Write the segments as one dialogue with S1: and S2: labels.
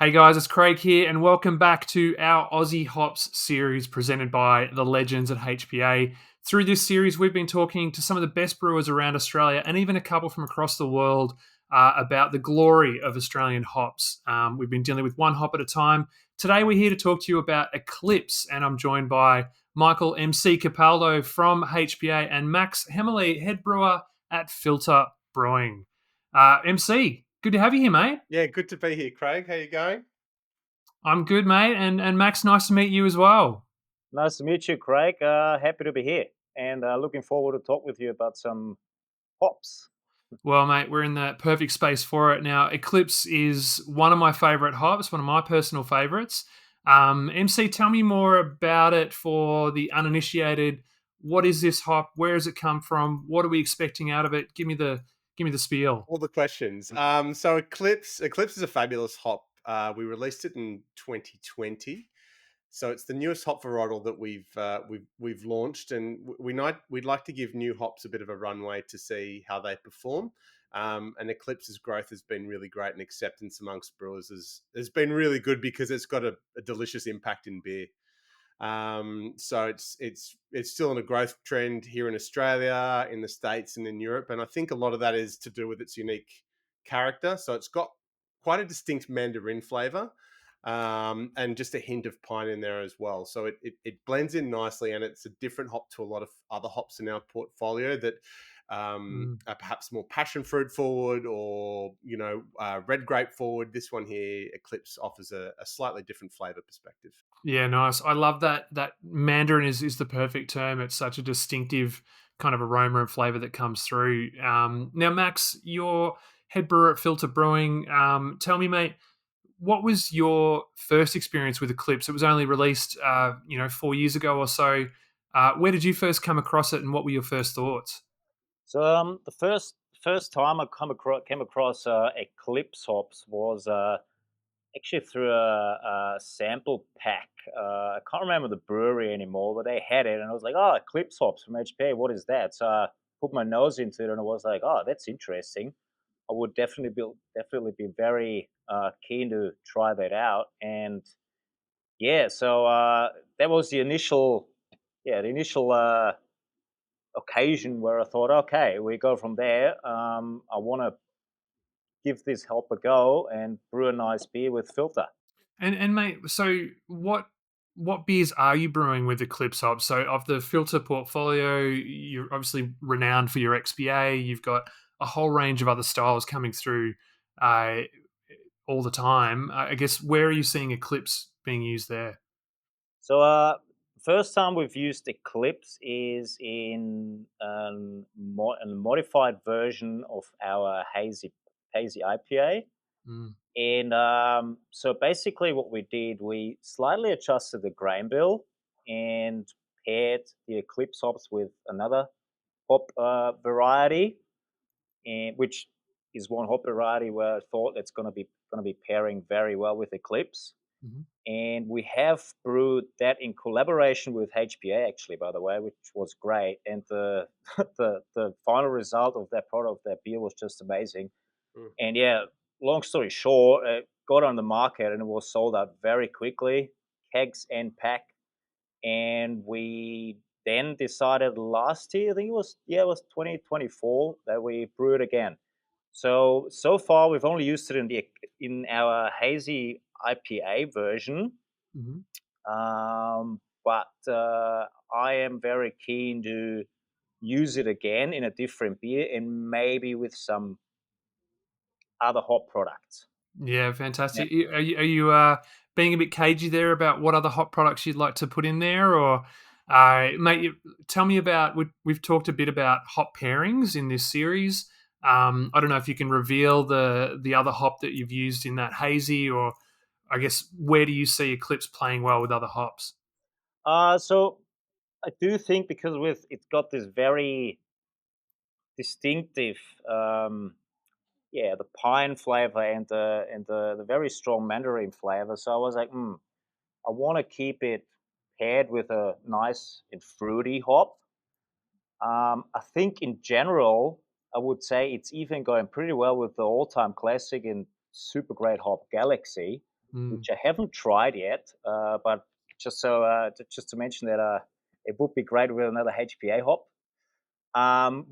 S1: Hey guys, it's Craig here, and welcome back to our Aussie Hops series presented by the legends at HPA. Through this series, we've been talking to some of the best brewers around Australia and even a couple from across the world about the glory of Australian hops. We've been dealing with one hop at a time. Today, we're here to talk to you about Eclipse, and I'm joined by Michael MC Capaldo from HPA and Max Hämmerle, head brewer at Philter Brewing. MC, good to have you here, mate.
S2: Yeah, good to be here, Craig. How you going?
S1: I'm good, mate. And Max, nice to meet you as well.
S3: Nice to meet you, Craig. Happy to be here and looking forward to talk with you about some hops.
S1: Well, mate, we're in the perfect space for it now. Eclipse is one of my favorite hops, one of my personal favorites. MC, tell me more about it for the uninitiated. What is this hop? Where does it come from? What are we expecting out of it? Give me the spiel.
S2: All the questions. So Eclipse is a fabulous hop. We released it in 2020. So it's the newest hop varietal that we've launched, and we'd like to give new hops a bit of a runway to see how they perform. And Eclipse's growth has been really great, and acceptance amongst brewers has been really good because it's got a delicious impact in beer. So it's still in a growth trend here in Australia, in the States, and in Europe. And I think a lot of that is to do with its unique character. So it's got quite a distinct mandarin flavor, and just a hint of pine in there as well. So it blends in nicely, and it's a different hop to a lot of other hops in our portfolio that
S1: Mm.
S2: are perhaps more passion fruit forward or red grape forward. This one here, Eclipse, offers a slightly different flavor perspective.
S1: Yeah, nice. I love that. That Mandarin is the perfect term. It's such a distinctive kind of aroma and flavor that comes through. Now, Max, you're head brewer at Filter Brewing. Tell me, mate, what was your first experience with Eclipse? It was only released, 4 years ago or so. Where did you first come across it, and what were your first thoughts?
S3: So the first time I came across Eclipse hops was actually through a sample pack. I can't remember the brewery anymore, but they had it, and I was like, "Oh, Eclipse hops from HPA. What is that?" So I put my nose into it, and I was like, "Oh, that's interesting. I would definitely be very keen to try that out." And yeah, so that was the initial occasion where I thought, okay, we go from there. I want to give this help a go and brew a nice beer with Filter.
S1: And mate, so what beers are you brewing with Eclipse hops? So of the Filter portfolio, you're obviously renowned for your XPA. You've got a whole range of other styles coming through uh, all the time. I guess where are you seeing Eclipse being used there?
S3: So, first time we've used Eclipse is in a modified version of our hazy IPA.
S1: Mm,
S3: And so basically, what we did, we slightly adjusted the grain bill and paired the Eclipse hops with another hop variety, and which is one hop variety where I thought it's going to be pairing very well with Eclipse.
S1: mhm.
S3: And we have brewed that in collaboration with HPA, actually, by the way, which was great. And the the final result of that product, that beer, was just amazing.
S2: Mm.
S3: And yeah, long story short, it got on the market and it was sold out very quickly, kegs and pack. And we then decided last year, I think it was 2024, that we brewed again. So far we've only used it in our hazy IPA version,
S1: Mhm.
S3: but I am very keen to use it again in a different beer and maybe with some other hop products.
S1: Yeah,
S3: Yeah.
S1: fantastic. Are you being a bit cagey there about what other hot products you'd like to put in there, or mate? Tell me about. We've talked a bit about hop pairings in this series. I don't know if you can reveal the other hop that you've used in that hazy, or I guess where do you see Eclipse playing well with other hops?
S3: So I do think, because with it's got this very distinctive, the pine flavor and the very strong mandarin flavor. So I was like, I want to keep it paired with a nice and fruity hop. I think in general, I would say it's even going pretty well with the all-time classic and super great hop Galaxy.
S1: Mm.
S3: which I haven't tried yet. But just to mention that it would be great with another HPA hop.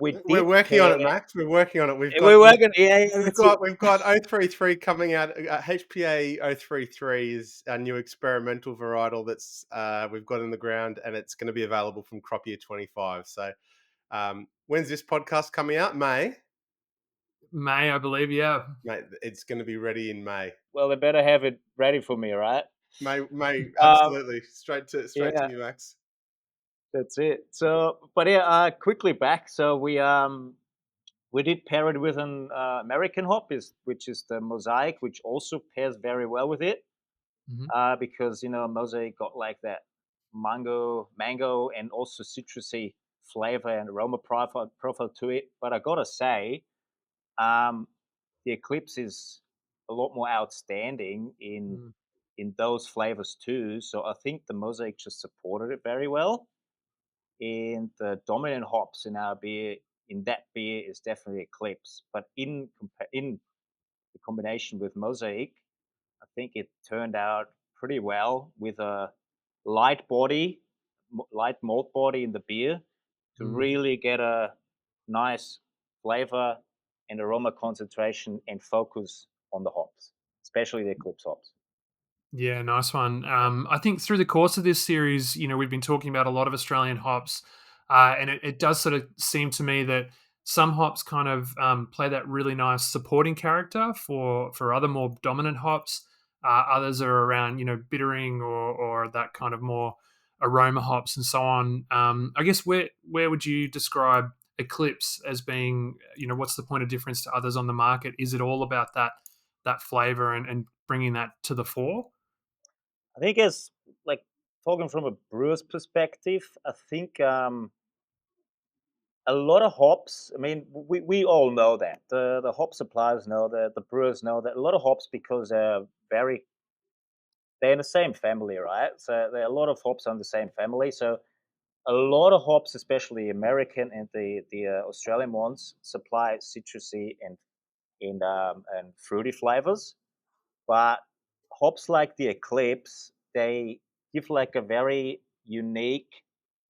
S3: We
S2: We're
S3: did
S2: working on
S3: pair.
S2: it, Max. We're working on it. We've got
S3: We're
S2: we've
S3: working. Yeah, yeah,
S2: we've
S3: that's it.
S2: got we've got 033 coming out. HPA 033 is our new experimental varietal that's we've got in the ground, and it's going to be available from crop year 25. So when's this podcast coming out? May.
S1: May, I believe, yeah.
S2: Mate, it's going to be ready in May.
S3: Well, they better have it ready for me, right?
S2: May,
S3: Um,
S2: absolutely. Straight to
S3: yeah,
S2: you, Max.
S3: that's it. So, but yeah, quickly back. So we did pair it with an American hop, which is the Mosaic, which also pairs very well with it.
S1: Mhm.
S3: Because Mosaic got like that mango, and also citrusy flavor and aroma profile to it. But I gotta say, um, the Eclipse is a lot more outstanding
S1: Mm.
S3: in those flavors too. So I think the Mosaic just supported it very well. And the dominant hops in our beer, in that beer, is definitely Eclipse. But in the combination with Mosaic, I think it turned out pretty well with a light body, light malt body in the beer to
S1: Mm.
S3: really get a nice flavor and aroma concentration and focus on the hops, especially the Eclipse hops.
S1: Yeah, nice one. I think through the course of this series, we've been talking about a lot of Australian hops, and it does sort of seem to me that some hops kind of play that really nice supporting character for other more dominant hops. Others are around, bittering or that kind of more aroma hops and so on. I guess where would you describe Eclipse as being? What's the point of difference to others on the market? Is it all about that flavor and bringing that to the fore?
S3: I think as like talking from a brewer's perspective, I think a lot of hops. I mean, we all know that the hop suppliers know that, the brewers know that a lot of hops, because they're in the same family, right? So there are a lot of hops on the same family. So a lot of hops, especially American and the Australian ones, supply citrusy and fruity flavors. But hops like the Eclipse, they give like a very unique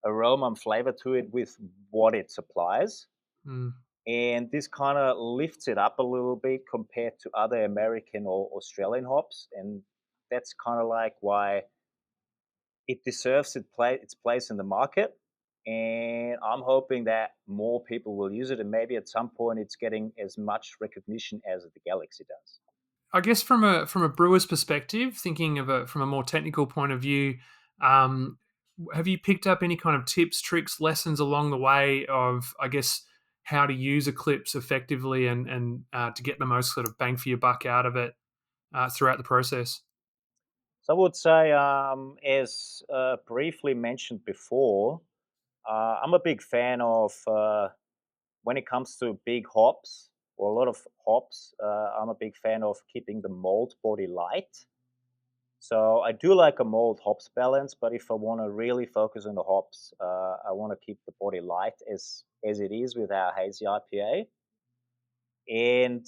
S3: aroma and flavor to it with what it supplies.
S1: Mm.
S3: And this kind of lifts it up a little bit compared to other American or Australian hops. And that's kind of like why it deserves its place in the market. And I'm hoping that more people will use it, and maybe at some point it's getting as much recognition as the Galaxy does.
S1: I guess from a brewer's perspective, thinking of it from a more technical point of view, um, have you picked up any kind of tips, tricks, lessons along the way of, I guess, how to use Eclipse effectively and to get the most sort of bang for your buck out of it throughout the process?
S3: So I would say, as briefly mentioned before, I'm a big fan of when it comes to big hops or a lot of hops. I'm a big fan of keeping the mold body light. So I do like a mold hops balance, but if I want to really focus on the hops, I want to keep the body light as it is with our hazy IPA. And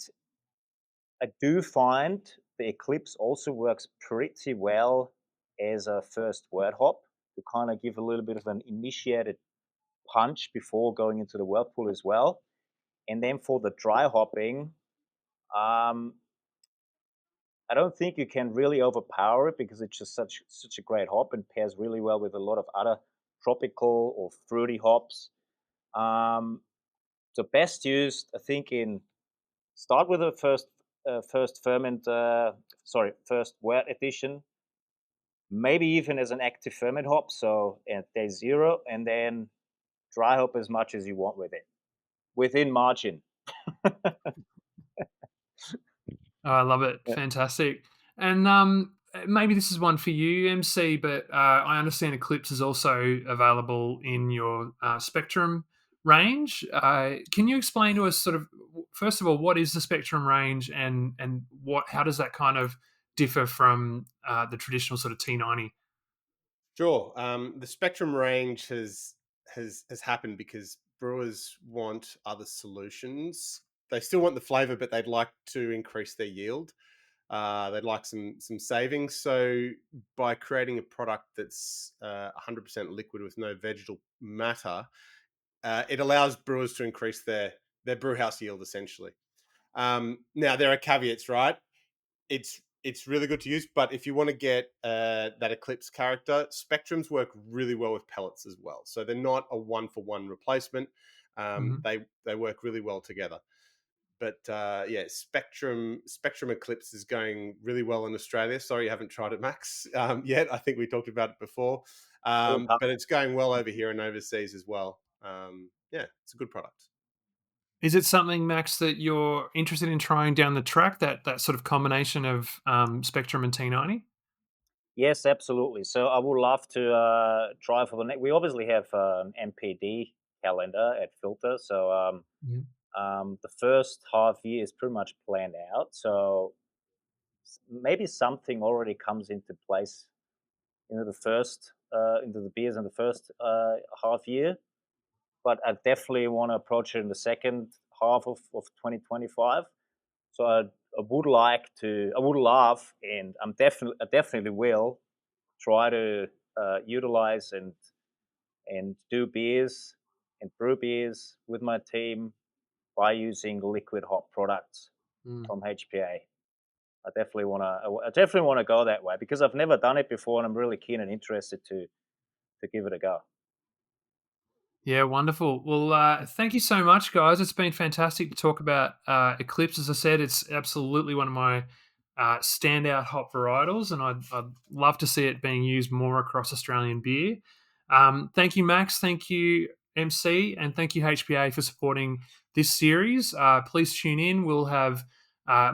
S3: I do find the Eclipse also works pretty well as a first word hop to kind of give a little bit of an initiated punch before going into the whirlpool as well. And then for the dry hopping, um, I don't think you can really overpower it because it's just such a great hop and pairs really well with a lot of other tropical or fruity hops. Um, so best used, I think, in start with the first ferment, first wet edition, maybe even as an active ferment hop. So at day zero, and then dry hop as much as you want with it within margin.
S1: Oh, I love it.
S3: Yeah.
S1: Fantastic. And maybe this is one for you, MC, but I understand Eclipse is also available in your Spectrum range. Can you explain to us sort of, first of all, what is the Spectrum range and how does that kind of differ from the traditional sort of T90?
S2: Sure. The spectrum range has happened because brewers want other solutions. They still want the flavor, but they'd like to increase their yield. They'd like some savings. So by creating a product that's 100% liquid with no vegetal matter, it allows brewers to increase their brew house yield essentially. Now there are caveats, right? It's really good to use, but if you want to get that Eclipse character, Spectrums work really well with pellets as well. So they're not a 1-for-1 replacement. They work really well together. But yeah, Spectrum Eclipse is going really well in Australia. Sorry you haven't tried it, Max, yet. I think we talked about it before, but it's going well over here and overseas as well. Yeah, it's a good product.
S1: Is it something, Max, that you're interested in trying down the track? That sort of combination of Spectrum and T90.
S3: Yes, absolutely. So I would love to try for the next. We obviously have an MPD calendar at Philter, so the first half year is pretty much planned out. So maybe something already comes into place into the beers in the first half year. But I definitely want to approach it in the second half of 2025. So I would love, and I definitely will try to utilize and do beers and brew beers with my team by using liquid hop products from HPA. I definitely want to go that way because I've never done it before, and I'm really keen and interested to give it a go.
S1: Yeah, wonderful. Well, thank you so much, guys. It's been fantastic to talk about Eclipse. As I said, it's absolutely one of my standout hop varietals, and I'd love to see it being used more across Australian beer. Thank you, Max. Thank you, MC, and thank you, HPA, for supporting this series. Please tune in. We'll have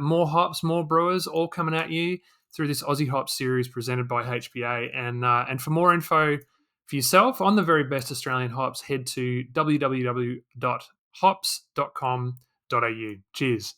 S1: more hops, more brewers, all coming at you through this Aussie Hop Series presented by HPA. And for more info for yourself on the very best Australian hops, head to www.hops.com.au. Cheers.